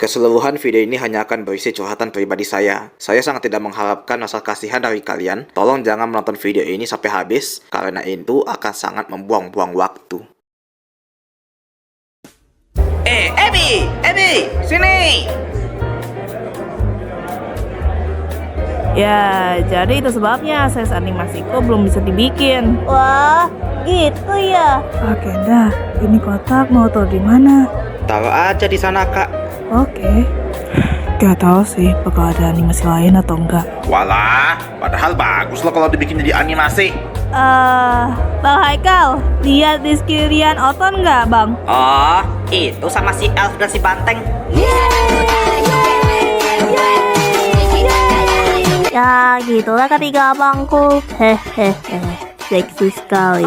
Keseluruhan video ini hanya akan berisi curhatan pribadi saya. Saya sangat tidak mengharapkan rasa kasihan dari kalian. Tolong jangan menonton video ini sampai habis, karena itu akan sangat membuang-buang waktu. Abby, sini. Ya, jadi itu sebabnya ses animasiku belum bisa dibikin. Wah, gitu ya. Oke, dah. Ini kotak mau taruh di mana? Taruh aja di sana, Kak. Oke. Gak tahu sih bakal ada animasi lain atau enggak. Walah, padahal bagus loh kalau dibikin jadi animasi. Bang Haikal, lihat di sekirian Oton nggak, Bang? Oh, itu sama si Elf dan si Banteng. Ya, gitulah ketiga abangku. Hehehe, seksi sekali.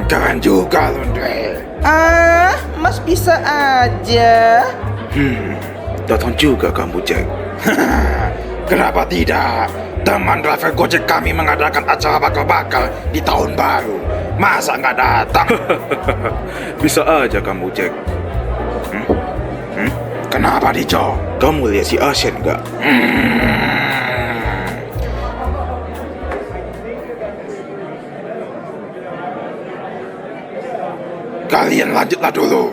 Keren juga loh, Dre. Mas bisa aja. Datang juga kamu, Jack. Kenapa tidak? Teman driver Gojek kami mengadakan acara bakar-bakar di tahun baru. Masa nggak datang? Bisa aja kamu, Jack. Kenapa, Dijo? Kamu lihat si Ashen nggak? Kalian lanjutlah dulu.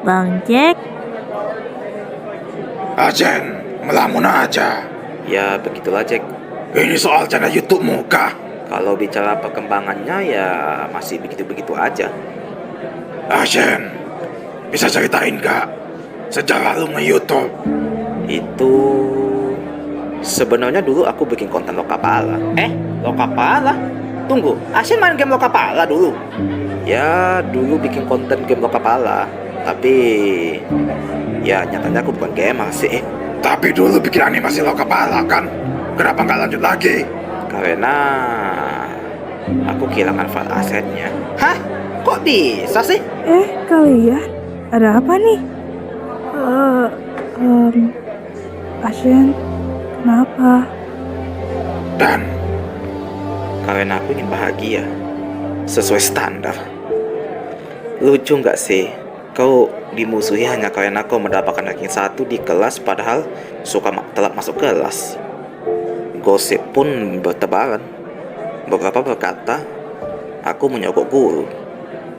Bang Jack? Ashen, melamun aja. Ya, begitulah, Jack. Ini soal channel YouTube-mu kah? Kalau bicara perkembangannya, ya masih begitu-begitu aja. Ashen, bisa ceritain nggak sejarah lu nge-YouTube? Itu... Sebenarnya dulu aku bikin konten Lokapala. Lokapala? Tunggu, Ashen main game Lokapala dulu? Ya, dulu bikin konten game Lokapala. Tapi... Ya, nyatanya aku bukan gamer sih. Tapi dulu bikin animasi Lokapala kan? Kenapa nggak lanjut lagi? Karena... Aku kehilangan file asetnya. Hah? Kok bisa sih? Kalian? Ada apa nih? Ashen, kenapa? Dan Karena aku ingin bahagia sesuai standar. Lucu nggak sih? Kau dimusuhi hanya karena kau mendapatkan ranking 1 di kelas, padahal suka telat masuk kelas. Gosip pun bertebaran. Beberapa berkata aku menyogok guru.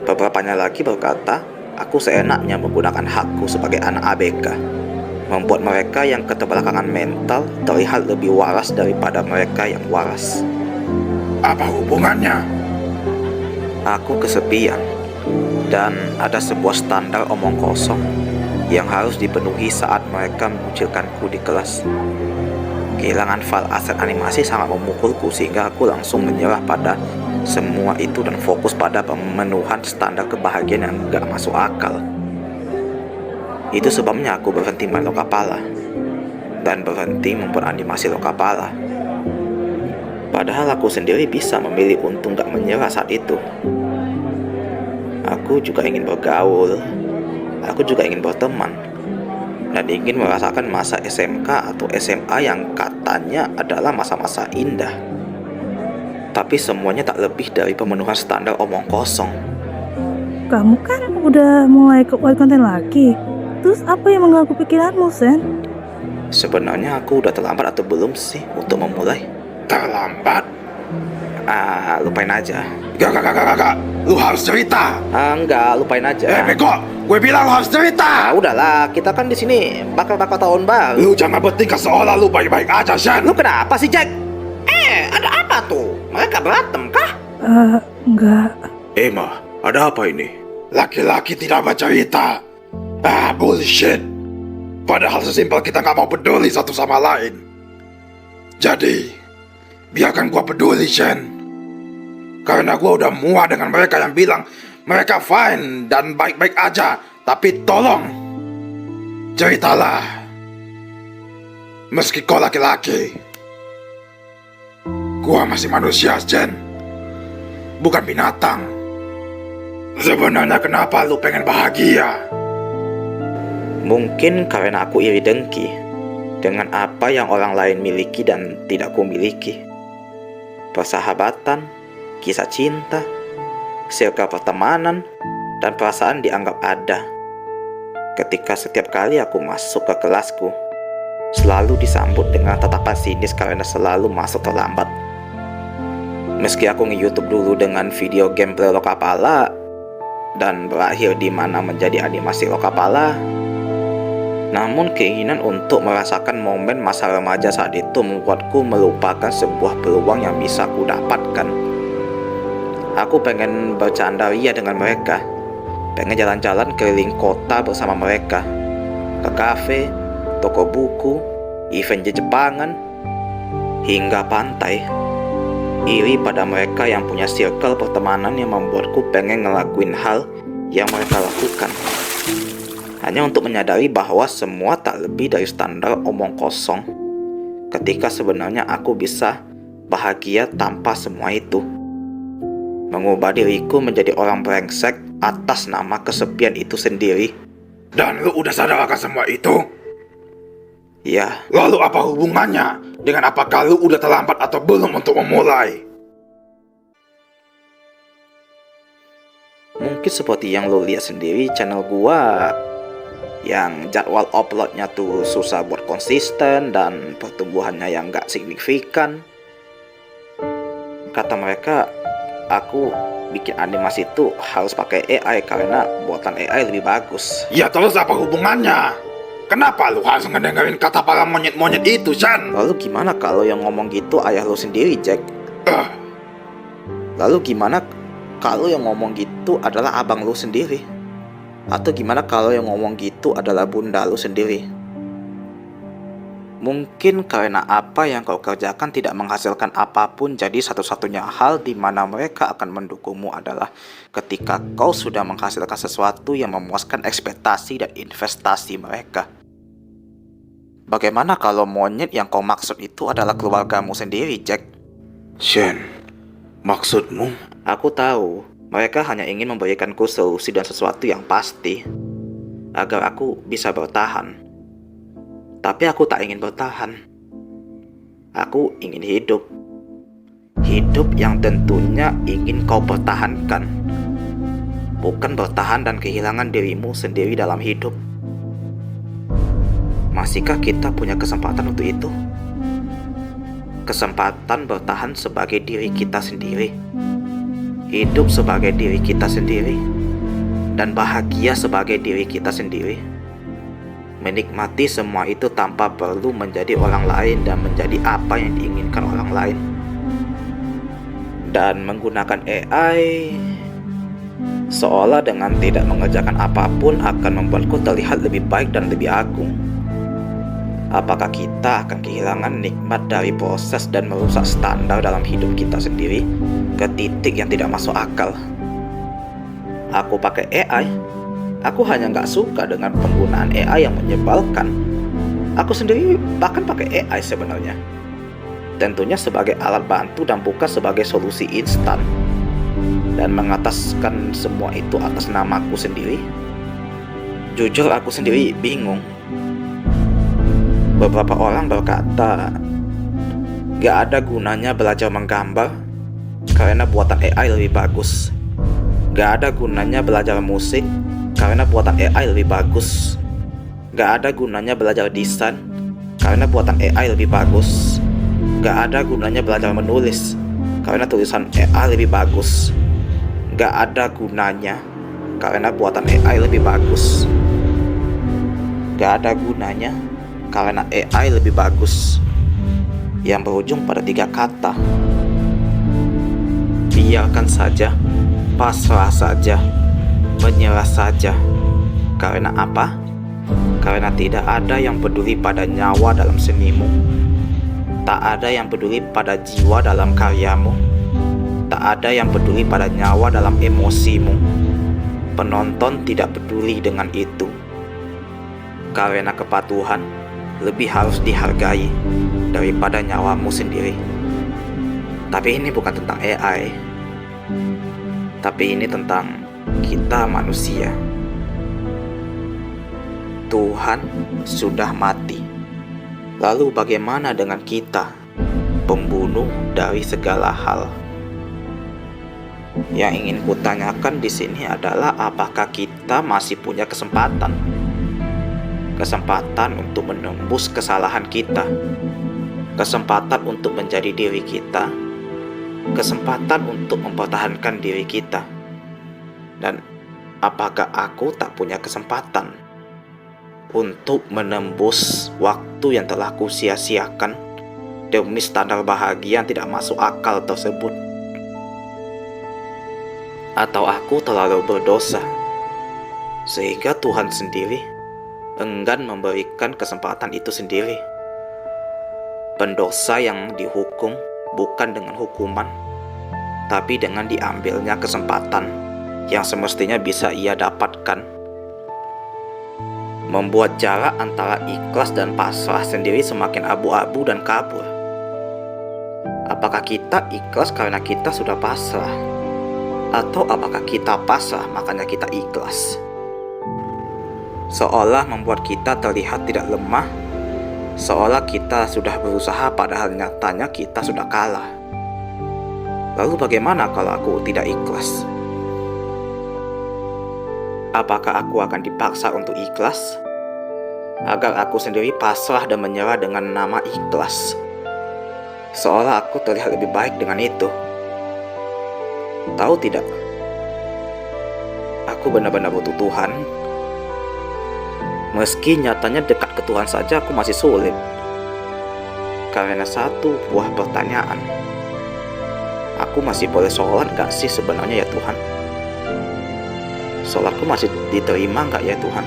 Beberapanya lagi berkata aku seenaknya menggunakan hakku sebagai anak ABK, membuat mereka yang keterbelakangan mental terlihat lebih waras daripada mereka yang waras. apa hubungannya? Aku kesepian, dan ada sebuah standar omong kosong yang harus dipenuhi saat mereka mengucilkanku di kelas. Kehilangan file aset animasi sangat memukulku, sehingga aku langsung menyerah pada semua itu dan fokus pada pemenuhan standar kebahagiaan yang gak masuk akal. Itu sebabnya aku berhenti main Lokapala dan berhenti membuat animasi Lokapala. Padahal aku sendiri bisa memilih untuk gak menyerah saat itu. Aku juga ingin bergaul, aku juga ingin berteman, dan ingin merasakan masa SMK atau SMA yang katanya adalah masa-masa indah. Tapi semuanya tak lebih dari pemenuhan standar omong kosong. Kamu kan udah mulai buat konten lagi. Terus apa yang mengganggu pikiranmu, Sen? Sebenarnya aku udah terlambat atau belum sih untuk memulai? Terlambat? Lupain aja. Gak. Lu harus cerita. Enggak, lupain aja. Bego, gue bilang lu harus cerita. Udahlah, kita kan di sini bakal tahun baru. Lu jangan bertingkah seolah lu baik-baik aja, Shen. Lu kenapa sih, Jack? Ada apa tuh? Mereka berantem kah? Enggak. Emma, ada apa ini? Laki-laki tidak bercerita. Bullshit. Padahal sesimpel kita gak mau peduli satu sama lain. Jadi, biarkan gua peduli, Shen. Karena gua udah muak dengan mereka yang bilang mereka fine dan baik-baik aja. Tapi tolong, ceritalah. Meski kau laki-laki, gua masih manusia, Shen. Bukan binatang. Sebenarnya kenapa lu pengen bahagia? Mungkin karena aku iri dengki dengan apa yang orang lain miliki dan tidak ku miliki. Persahabatan, kisah cinta, circle pertemanan, dan perasaan dianggap ada. Ketika setiap kali aku masuk ke kelasku, selalu disambut dengan tatapan sinis karena selalu masuk terlambat. Meski aku nge-YouTube dulu dengan video gameplay Lokapala dan berakhir di mana menjadi animasi Lokapala, namun keinginan untuk merasakan momen masa remaja saat itu membuatku melupakan sebuah peluang yang bisa aku dapatkan. Aku pengen bercanda ria dengan mereka, pengen jalan-jalan keliling kota bersama mereka, ke kafe, toko buku, event Jepangan, hingga pantai. Iri pada mereka yang punya circle pertemanan yang membuatku pengen ngelakuin hal yang mereka lakukan. Hanya untuk menyadari bahwa semua tak lebih dari standar omong kosong, ketika sebenarnya aku bisa bahagia tanpa semua itu. Mengubah diriku menjadi orang brengsek atas nama kesepian itu sendiri. Dan lu udah sadar akan semua itu? Ya, Lalu apa hubungannya dengan apakah lu udah terlambat atau belum untuk memulai? mungkin seperti yang lo lihat sendiri channel gua yang jadwal uploadnya tuh susah buat konsisten dan pertumbuhannya yang gak signifikan. Kata mereka, aku bikin animasi tuh harus pakai AI karena buatan AI lebih bagus. Ya terus apa hubungannya? Kenapa lu harus ngedengerin kata para monyet-monyet itu, Chan? Lalu gimana kalau yang ngomong gitu ayah lo sendiri, Jack? Lalu gimana kalau yang ngomong gitu adalah abang lo sendiri? Atau gimana kalau yang ngomong gitu adalah bunda lo sendiri? Mungkin karena apa yang kau kerjakan tidak menghasilkan apapun, jadi satu-satunya hal di mana mereka akan mendukungmu adalah ketika kau sudah menghasilkan sesuatu yang memuaskan ekspektasi dan investasi mereka. Bagaimana kalau monyet yang kau maksud itu adalah keluargamu sendiri, Jack? Shen, maksudmu? Aku tahu, mereka hanya ingin memberikanku solusi dan sesuatu yang pasti agar aku bisa bertahan. Tapi aku tak ingin bertahan. Aku ingin hidup. Hidup yang tentunya ingin kau pertahankan. Bukan bertahan dan kehilangan dirimu sendiri dalam hidup. Masihkah kita punya kesempatan untuk itu? Kesempatan bertahan sebagai diri kita sendiri, hidup sebagai diri kita sendiri, dan bahagia sebagai diri kita sendiri. Menikmati semua itu tanpa perlu menjadi orang lain dan menjadi apa yang diinginkan orang lain. Dan menggunakan AI seolah dengan tidak mengerjakan apapun akan membuatku terlihat lebih baik dan lebih agung. Apakah kita akan kehilangan nikmat dari proses dan merusak standar dalam hidup kita sendiri ke titik yang tidak masuk akal? Aku pakai AI. Aku hanya gak suka dengan penggunaan AI yang menyebalkan. Aku sendiri bahkan pakai AI sebenarnya. Tentunya sebagai alat bantu dan bukan sebagai solusi instan. Dan mengataskan semua itu atas namaku sendiri. Jujur aku sendiri bingung. Beberapa orang berkata, gak ada gunanya belajar menggambar karena buatan AI lebih bagus. Gak ada gunanya belajar musik karena buatan AI lebih bagus. Gak ada gunanya belajar desain karena buatan AI lebih bagus. Gak ada gunanya belajar menulis karena tulisan AI lebih bagus. Gak ada gunanya karena buatan AI lebih bagus. Gak ada gunanya karena AI lebih bagus. Yang berujung pada 3 kata. Biarkan saja, pasrah saja, menyerah saja. Karena apa? Karena tidak ada yang peduli pada nyawa dalam senimu. Tak ada yang peduli pada jiwa dalam karyamu. Tak ada yang peduli pada nyawa dalam emosimu. Penonton tidak peduli dengan itu. Karena kepatuhan lebih harus dihargai daripada nyawamu sendiri. Tapi ini bukan tentang AI. Tapi ini tentang kita manusia. Tuhan sudah mati. Lalu bagaimana dengan kita, pembunuh dari segala hal? Yang ingin kutanyakan di sini adalah apakah kita masih punya kesempatan? Kesempatan untuk menembus kesalahan kita. Kesempatan untuk menjadi diri kita. Kesempatan untuk mempertahankan diri kita. Dan apakah aku tak punya kesempatan untuk menembus waktu yang telah kusia-siakan demi standar bahagia yang tidak masuk akal tersebut? Atau aku terlalu berdosa sehingga Tuhan sendiri enggan memberikan kesempatan itu sendiri? Pendosa yang dihukum bukan dengan hukuman, tapi dengan diambilnya kesempatan yang semestinya bisa ia dapatkan. Membuat jarak antara ikhlas dan pasrah sendiri semakin abu-abu dan kabur. Apakah kita ikhlas karena kita sudah pasrah? Atau apakah kita pasrah makanya kita ikhlas? Seolah membuat kita terlihat tidak lemah, seolah kita sudah berusaha padahal nyatanya kita sudah kalah. Lalu bagaimana kalau aku tidak ikhlas? Apakah aku akan dipaksa untuk ikhlas? Agar aku sendiri pasrah dan menyerah dengan nama ikhlas. Seolah aku terlihat lebih baik dengan itu. Tahu tidak? Aku benar-benar butuh Tuhan. Meski nyatanya dekat ke Tuhan saja aku masih sulit. Karena satu buah pertanyaan. Aku masih boleh sholat gak sih sebenarnya ya Tuhan? Sholatku masih diterima gak ya Tuhan?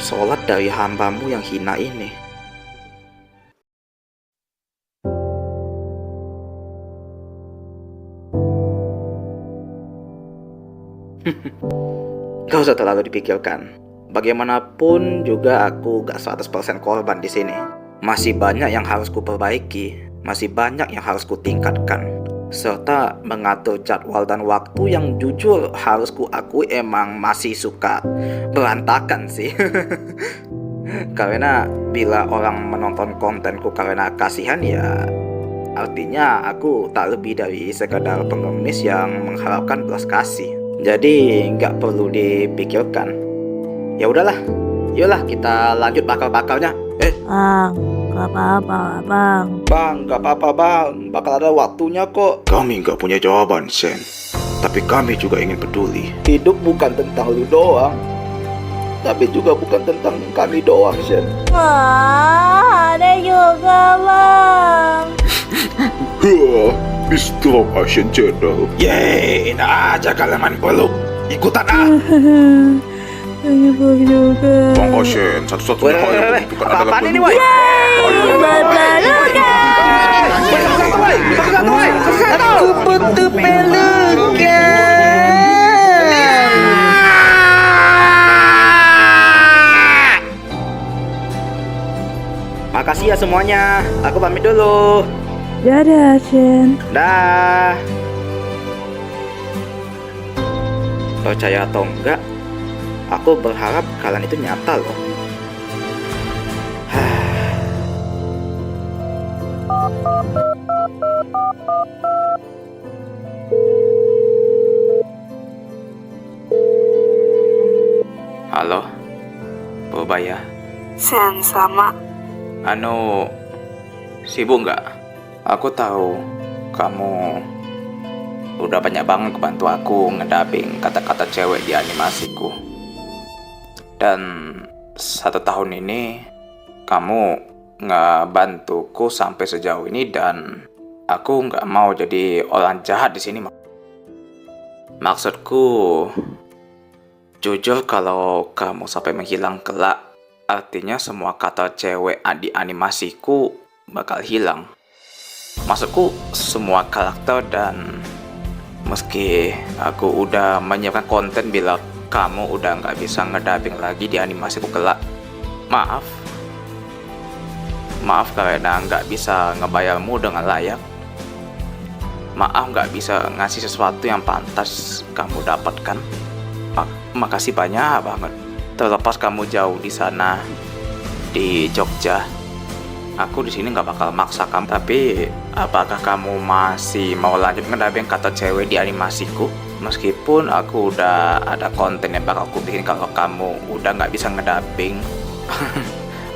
Sholat dari hamba-Mu yang hina ini. Gak usah terlalu dipikirkan. Bagaimanapun juga aku gak 100% korban di sini. Masih banyak yang harus kuperbaiki, masih banyak yang harus kutingkatkan, serta mengatur jadwal dan waktu yang jujur harus kuakui emang masih suka berantakan sih. Karena bila orang menonton kontenku karena kasihan ya artinya aku tak lebih dari sekadar pengemis yang mengharapkan belas kasih. Jadi nggak perlu dipikirkan. Ya udahlah, yolah kita lanjut bakal-bakalnya. Bang, gak apa-apa bang. Bang, nggak apa-apa bang, bakal ada waktunya kok. Kami nggak punya jawaban, Sen. Tapi kami juga ingin peduli. Hidup bukan tentang lu doang, tapi juga bukan tentang kami doang, Sen. Wah, ada juga bang. Di Strong Asian Channel. Yeay, enak aja kalian main peluk. Ikutan ah. Ini bang juga. Bang Asian, satu-satunya hal yang membutuhkan adalah Apaan ini, peluang. woy? Aku butuh pelukan. Makasih ya semuanya. Aku pamit dulu. Dadah, Chen. Dah. Percaya atau enggak, aku berharap kalian itu nyata loh. Halo, Purbaya. Sen, sama. Sibuk nggak? Aku tahu kamu udah banyak banget kebantu aku ngedubbing kata-kata cewek di animasiku. Dan 1 tahun ini kamu ngebantuku sampai sejauh ini dan aku nggak mau jadi orang jahat di sini. Maksudku, jujur kalau kamu sampai menghilang kelak, artinya semua kata cewek di animasiku bakal hilang. Maksudku semua karakter, dan meski aku udah menyiapkan konten bila kamu udah nggak bisa ngedubbing lagi di animasiku kelak, maaf karena nggak bisa ngebayarmu dengan layak. Maaf nggak bisa ngasih sesuatu yang pantas kamu dapatkan. Makasih banyak banget. Terlepas kamu jauh di sana di Jogja, aku di sini nggak bakal maksa kamu, tapi Apakah kamu masih mau lanjut ngedubbing kata cewek di animasiku? Meskipun aku udah ada konten yang bakal aku bikin kalau kamu udah nggak bisa ngedubbing.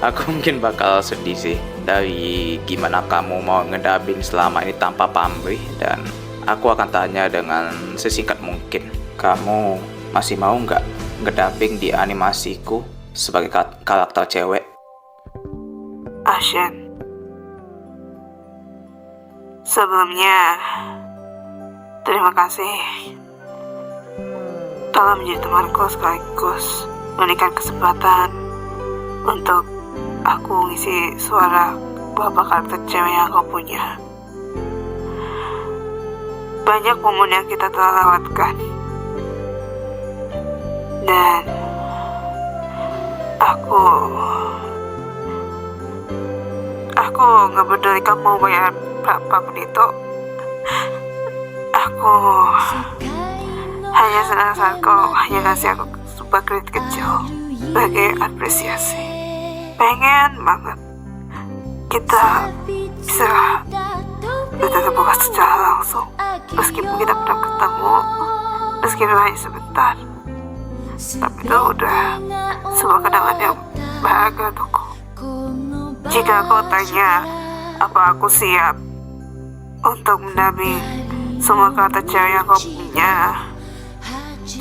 Aku mungkin bakal sedih sih dari gimana kamu mau ngedubbing selama ini tanpa pamrih, dan aku akan tanya dengan sesingkat mungkin. Kamu masih mau nggak ngedubbing di animasiku sebagai karakter cewek? Ashen, sebelumnya terima kasih telah menjadi temanku sekaligus memberikan kesempatan untuk aku ngisi suara beberapa karakter cewek yang kau punya. Banyak momen yang kita telah lewatkan, dan aku nggak peduli kamu bayar berapa pun itu. Aku hanya senang saat kau hanya ngasih aku sebuah kredit kecil sebagai apresiasi. Pengen banget kita bisa bertatap muka secara langsung, meskipun kita pernah ketemu, meskipun hanya sebentar. Tapi itu udah sebuah kenangan yang berharga untukku. Jika kau tanya apa aku siap untuk mendampingi semua kata cewek yang kau punya,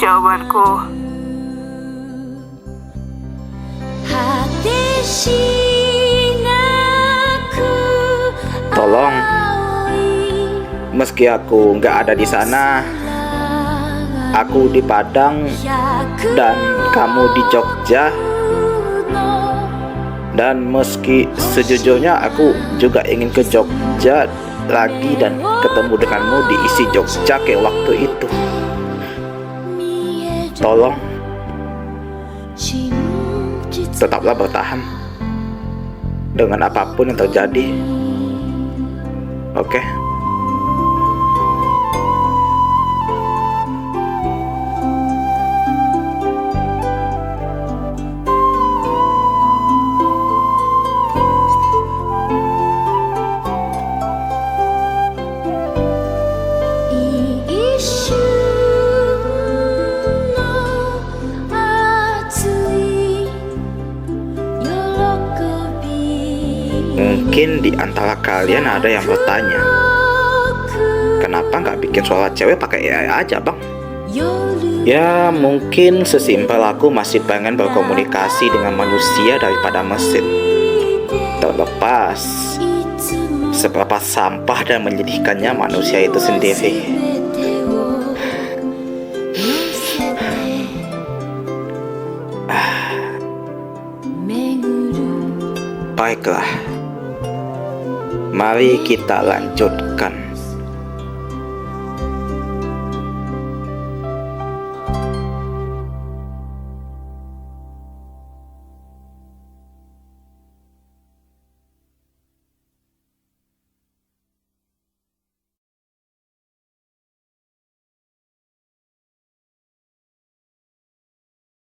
jawabanku Tolong, meski aku nggak ada di sana, aku di Padang dan kamu di Jogja. Dan meski sejujurnya aku juga ingin ke Jogja lagi dan ketemu denganmu di isi Jogja kayak waktu itu. Tolong, tetaplah bertahan dengan apapun yang terjadi. Oke? Mungkin di antara kalian ada yang bertanya, kenapa nggak bikin suara cewek pakai AI aja, Bang? Ya, mungkin sesimpel aku masih pengen berkomunikasi dengan manusia daripada mesin. Terlepas seberapa sampah dan menyedihkannya manusia itu sendiri. Baiklah, mari kita lanjutkan.